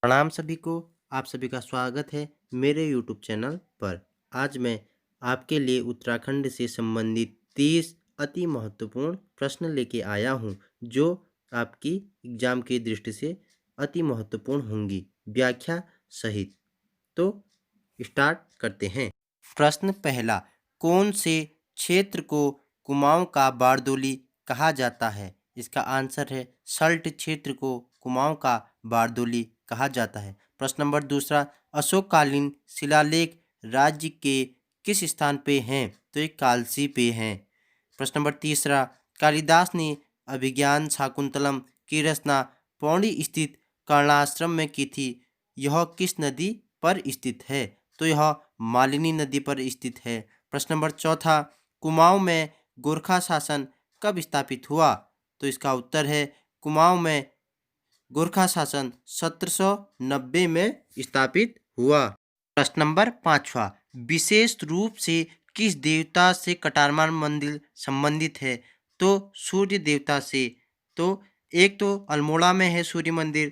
प्रणाम सभी को। आप सभी का स्वागत है मेरे यूट्यूब चैनल पर। आज मैं आपके लिए उत्तराखंड से संबंधित 30 अति महत्वपूर्ण प्रश्न लेके आया हूँ जो आपकी एग्जाम की दृष्टि से अति महत्वपूर्ण होंगी, व्याख्या सहित। तो स्टार्ट करते हैं। प्रश्न पहला, कौन से क्षेत्र को कुमाऊं का बारदोली कहा जाता है? इसका आंसर है सल्ट क्षेत्र को कुमाऊं का बारदोली कहा जाता है। प्रश्न नंबर दूसरा, अशोककालीन शिलालेख राज्य के किस स्थान पे हैं? तो ये कालसी पे हैं। प्रश्न नंबर तीसरा, कालिदास ने अभिज्ञान शाकुंतलम की रचना पौड़ी स्थित कर्णाश्रम में की थी। यह किस नदी पर स्थित है? तो यह मालिनी नदी पर स्थित है। प्रश्न नंबर चौथा, कुमाऊं में गोरखा शासन कब स्थापित हुआ? तो इसका उत्तर है कुमाऊं में गोरखा शासन 1790 में स्थापित हुआ। प्रश्न नंबर पांचवा, विशेष रूप से किस देवता से कटारमान मंदिर संबंधित है? तो सूर्य देवता से। तो एक तो अल्मोड़ा में है सूर्य मंदिर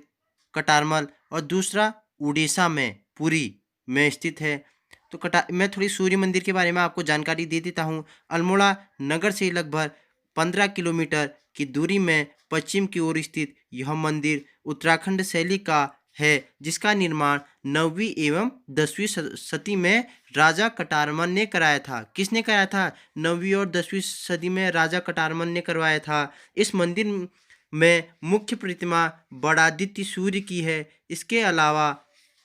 कटारमल, और दूसरा उड़ीसा में पुरी में स्थित है। तो मैं थोड़ी सूर्य मंदिर के बारे में आपको जानकारी दे देता हूँ। अल्मोड़ा नगर से लगभग 15 किलोमीटर की दूरी में पश्चिम की ओर स्थित यह मंदिर उत्तराखंड शैली का है, जिसका निर्माण 9वीं एवं 10वीं सदी में राजा कटारमल ने कराया था। किसने कराया था? 9वीं और 10वीं सदी में राजा कटारमल ने करवाया था। इस मंदिर में मुख्य प्रतिमा बड़ादित्य सूर्य की है। इसके अलावा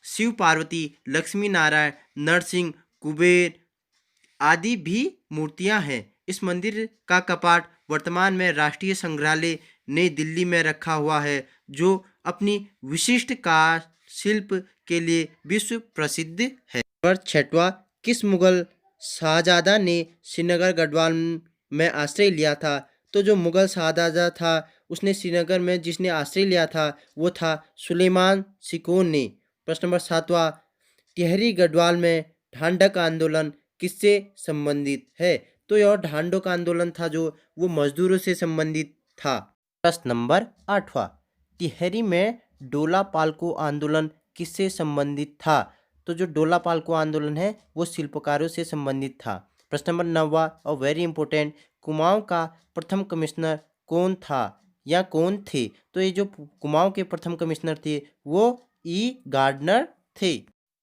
शिव पार्वती, लक्ष्मी नारायण, नरसिंह, कुबेर आदि भी मूर्तियां हैं। इस मंदिर का कपाट वर्तमान में राष्ट्रीय संग्रहालय नई दिल्ली में रखा हुआ है, जो अपनी विशिष्ट कार शिल्प के लिए विश्व प्रसिद्ध है। और छठवां, किस मुगल शाहजहां ने श्रीनगर गढ़वाल में आश्रय लिया था? तो जो मुगल शाहजहां था उसने श्रीनगर में जिसने आश्रय लिया था वो था सुलेमान सिकोन ने। प्रश्न नंबर सातवां, टिहरी गढ़वाल में ढांढक आंदोलन किससे संबंधित है? तो यह ढांढक आंदोलन था जो वो मजदूरों से संबंधित था। प्रश्न नंबर आठवां, टिहरी में डोला पालको आंदोलन किससे संबंधित था? तो जो डोला पालको आंदोलन है वो शिल्पकारों से संबंधित था। प्रश्न नंबर नौवां और वेरी इंपॉर्टेंट, कुमाऊं का प्रथम कमिश्नर कौन था या कौन थे? तो ये जो कुमाऊं के प्रथम कमिश्नर थे वो ई गार्डनर थे।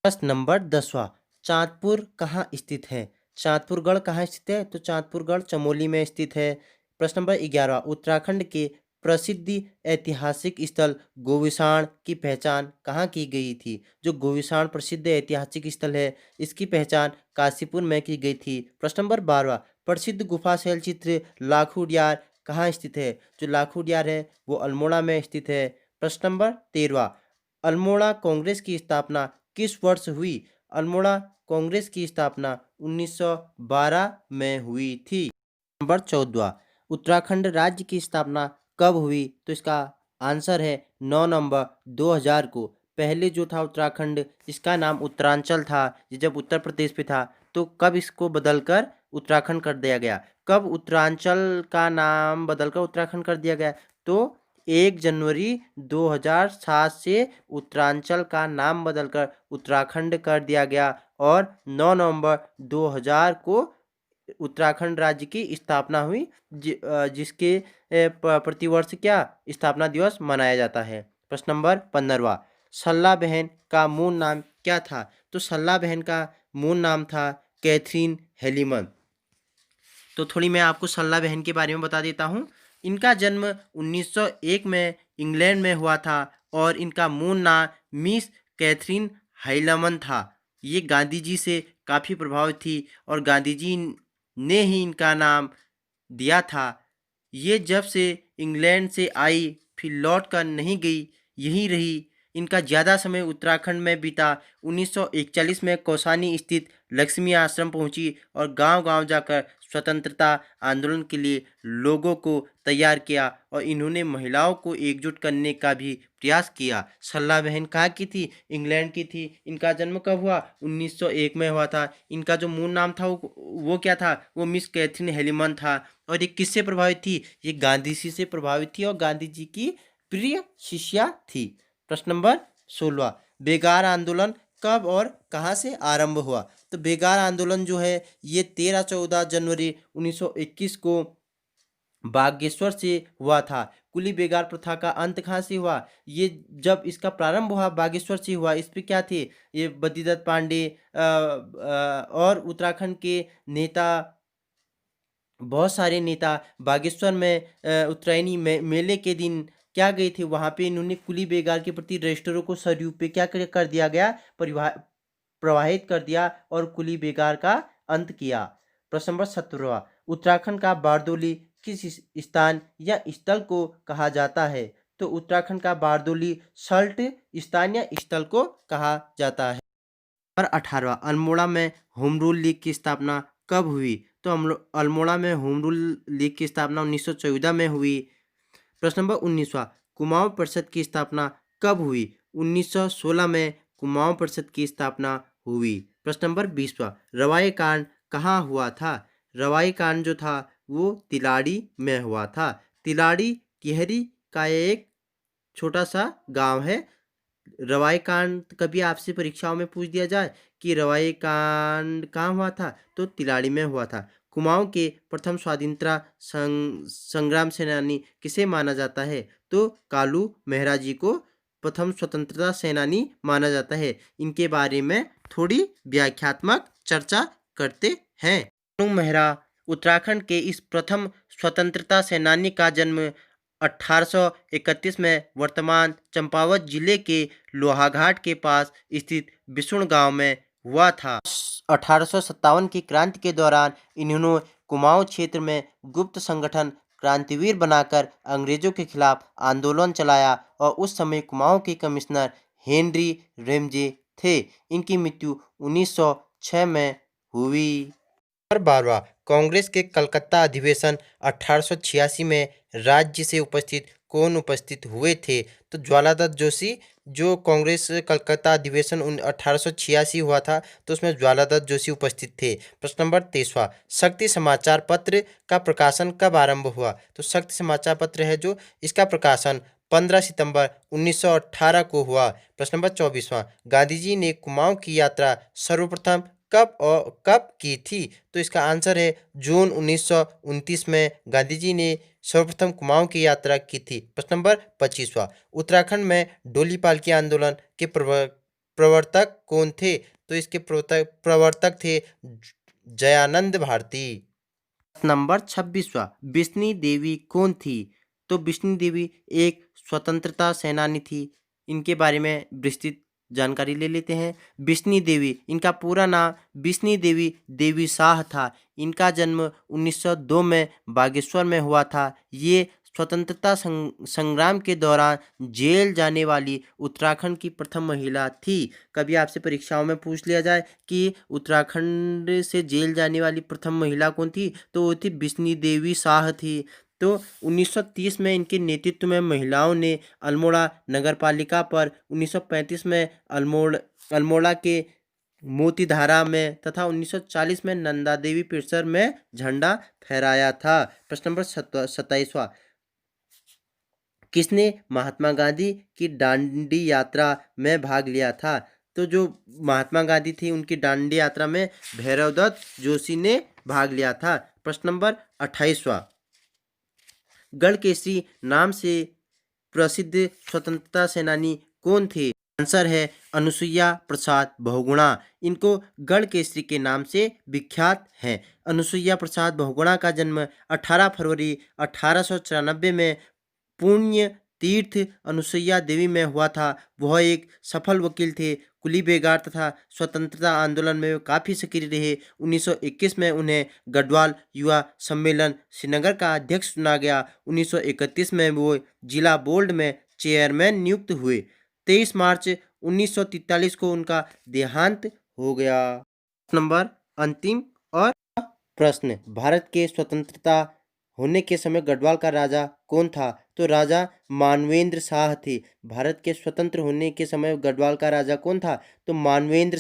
प्रश्न नंबर 10वां, चांदपुर कहाँ स्थित है? चांदपुरगढ़ कहाँ स्थित है? तो चांदपुरगढ़ चमोली में स्थित है। प्रश्न नंबर 11वां, उत्तराखंड के प्रसिद्ध ऐतिहासिक स्थल गोविसाण की पहचान कहाँ की गई थी? जो गोविसाण प्रसिद्ध ऐतिहासिक स्थल है इसकी पहचान काशीपुर में की गई थी। प्रश्न नंबर 12वां, प्रसिद्ध गुफा शैल चित्र लाखुडियार कहाँ स्थित है? जो लाखुडियार है वो अल्मोड़ा में स्थित है। प्रश्न नंबर 13वां, अल्मोड़ा कांग्रेस की स्थापना किस वर्ष हुई? अल्मोड़ा कांग्रेस की स्थापना 1912 में हुई थी। नंबर 14वां, उत्तराखंड राज्य की स्थापना कब हुई? तो इसका आंसर है 9 नवंबर 2000 को। पहले जो था उत्तराखंड इसका नाम उत्तरांचल था, ये जब उत्तर प्रदेश पे था। तो कब इसको बदलकर उत्तराखंड कर दिया गया? कब उत्तरांचल का नाम बदलकर उत्तराखंड कर दिया गया? तो 1 जनवरी 2007 से उत्तरांचल का नाम बदलकर उत्तराखंड कर दिया गया, और 9 नवंबर 2000 को उत्तराखंड राज्य की स्थापना हुई, जिसके प्रतिवर्ष क्या स्थापना दिवस मनाया जाता है। प्रश्न नंबर 15वां, सल्ला बहन का मूल नाम क्या था? तो सल्ला बहन का मूल नाम था कैथरीन हेलीमन। तो थोड़ी मैं आपको सल्ला बहन के बारे में बता देता हूँ। इनका जन्म 1901 में इंग्लैंड में हुआ था, और इनका मूल नाम मिस कैथरीन हेलीमन था। ये गांधी जी से काफ़ी प्रभावित थी, और गांधी जी ने ही इनका नाम दिया था। ये जब से इंग्लैंड से आई फिर लौट कर नहीं गई, यहीं रही। इनका ज़्यादा समय उत्तराखंड में बीता। 1941 में कौसानी स्थित लक्ष्मी आश्रम पहुंची और गांव-गांव जाकर स्वतंत्रता आंदोलन के लिए लोगों को तैयार किया, और इन्होंने महिलाओं को एकजुट करने का भी प्रयास किया। सल्ला बहन कहाँ की थी? इंग्लैंड की थी। इनका जन्म कब हुआ? 1901 में हुआ था। इनका जो मूल नाम था वो क्या था? वो मिस कैथरीन हेलीमन था। और ये किससे प्रभावित थी? ये गांधी जी से प्रभावित थी और गांधी जी की प्रिय शिष्या थी। प्रश्न नंबर 16 बेगार आंदोलन कब और कहाँ से आरंभ हुआ? तो बेगार आंदोलन जो है ये 13-14 जनवरी 1921 को बागेश्वर से हुआ था। कुली बेगार प्रथा का अंत कहाँ से हुआ? ये जब इसका प्रारंभ हुआ बागेश्वर से हुआ। इस पे क्या थे? ये बद्रीदत्त पांडे और उत्तराखंड के नेता, बहुत सारे नेता बागेश्वर में उत्तरायणी मेले के दिन क्या गए थे? वहाँ पे इन्होंने कुली बेगार के प्रति रजिस्टरों को सरयू पे क्या कर दिया गया? प्रवाहित कर दिया और कुली बेगार का अंत किया। प्रश्न नंबर 17 उत्तराखंड का बारदोली किस स्थान या स्थल को कहा जाता है? तो उत्तराखंड का बारदोली सल्ट स्थान या स्थल को कहा जाता है। नंबर 18 अल्मोड़ा में होम रूल लीग की स्थापना कब हुई? तो अल्मोड़ा में होम रूल लीग की स्थापना 1914 में हुई। प्रश्न नंबर 19वां कुमाऊं परिषद की स्थापना कब हुई? 1916 में कुमाऊं परिषद की स्थापना हुई। प्रश्न नंबर 20वां रवाई कांड कहाँ हुआ था? रवाई कांड जो था वो तिलाड़ी में हुआ था। तिलाड़ी टिहरी का एक छोटा सा गांव है। रवाई कांड कभी आपसे परीक्षाओं में पूछ दिया जाए कि रवाई कांड कहाँ हुआ था, तो तिलाड़ी में हुआ था। कुमाऊं के प्रथम स्वाधीनता संग्राम सेनानी किसे माना जाता है? तो कालू मेहरा जी को प्रथम स्वतंत्रता सेनानी माना जाता है। इनके बारे में थोड़ी व्याख्यात्मक चर्चा करते हैं। कालू मेहरा उत्तराखंड के इस प्रथम स्वतंत्रता सेनानी का जन्म 1831 में वर्तमान चंपावत जिले के लोहाघाट के पास स्थित बिशुण गांव में हुआ था। 1857 की क्रांति के दौरान इन्होंने कुमाऊं क्षेत्र में गुप्त संगठन क्रांतिवीर बनाकर अंग्रेजों के खिलाफ आंदोलन चलाया और उस समय कुमाऊं के कमिश्नर हेनरी रेमजे थे। इनकी मृत्यु 1906 में हुई। और 12वां कांग्रेस के कलकत्ता अधिवेशन 1886 में राज्य से उपस्थित कौन उपस्थित हुए थे? तो ज्वालादत्त जोशी। जो कांग्रेस कलकत्ता अधिवेशन 1886 हुआ था तो उसमें ज्वालादत्त जोशी उपस्थित थे। प्रश्न नंबर 23वां शक्ति समाचार पत्र का प्रकाशन कब आरंभ हुआ? तो शक्ति समाचार पत्र है जो इसका प्रकाशन 15 सितंबर 1918 को हुआ। प्रश्न नंबर 24वां गांधी जी ने कुमाऊं की यात्रा सर्वप्रथम कब की थी? तो इसका आंसर है जून 1929 में गांधी जी ने सर्वप्रथम कुमाऊं की यात्रा की थी। प्रश्न नंबर 25वां उत्तराखंड में डोली पालकी आंदोलन के प्रवर्तक कौन थे? तो इसके प्रवर्तक थे जयानंद भारती। नंबर 26वां बिश्नी देवी कौन थी? तो बिश्नी देवी एक स्वतंत्रता सेनानी थी। इनके बारे में विस्तृत जानकारी ले लेते हैं। बिश्नी देवी इनका पूरा नाम बिश्नी देवी देवी शाह था। इनका जन्म 1902 में बागेश्वर में हुआ था। ये स्वतंत्रता संग्राम के दौरान जेल जाने वाली उत्तराखंड की प्रथम महिला थी। कभी आपसे परीक्षाओं में पूछ लिया जाए कि उत्तराखंड से जेल जाने वाली प्रथम महिला कौन थी, तो वो थी बिश्नी देवी शाह थी। तो 1930 में इनके नेतृत्व में महिलाओं ने अल्मोड़ा नगरपालिका पर 1935 में अल्मोड़ा के मोतीधारा में तथा 1940 में नंदा देवी परिसर में झंडा फहराया था। प्रश्न नंबर 27वां किसने महात्मा गांधी की दांडी यात्रा में भाग लिया था? तो जो महात्मा गांधी थी उनकी दांडी यात्रा में भैरवदत्त जोशी ने भाग लिया था। प्रश्न नंबर 28वां गढ़केसरी नाम से प्रसिद्ध स्वतंत्रता सेनानी कौन थे? आंसर है अनुसुईया प्रसाद बहुगुणा। इनको गढ़केसरी के नाम से विख्यात हैं। अनुसुईया प्रसाद बहुगुणा का जन्म 18 फरवरी 1894 में पुण्य तीर्थ अनुसुईया देवी में हुआ था। वह एक सफल वकील थे। कुली बेगार तथा स्वतंत्रता आंदोलन में काफ़ी सक्रिय रहे। 1921 में उन्हें गढ़वाल युवा सम्मेलन श्रीनगर का अध्यक्ष चुना गया। 1931 में वो जिला बोर्ड में चेयरमैन नियुक्त हुए। 23 मार्च 1943 को उनका देहांत हो गया। नंबर अंतिम और प्रश्न भारत के स्वतंत्रता होने के समय गढ़वाल का राजा कौन था? तो राजा मानवेंद्र शाह थे। भारत के स्वतंत्र होने के समय गढ़वाल का राजा कौन था? तो मानवेंद्र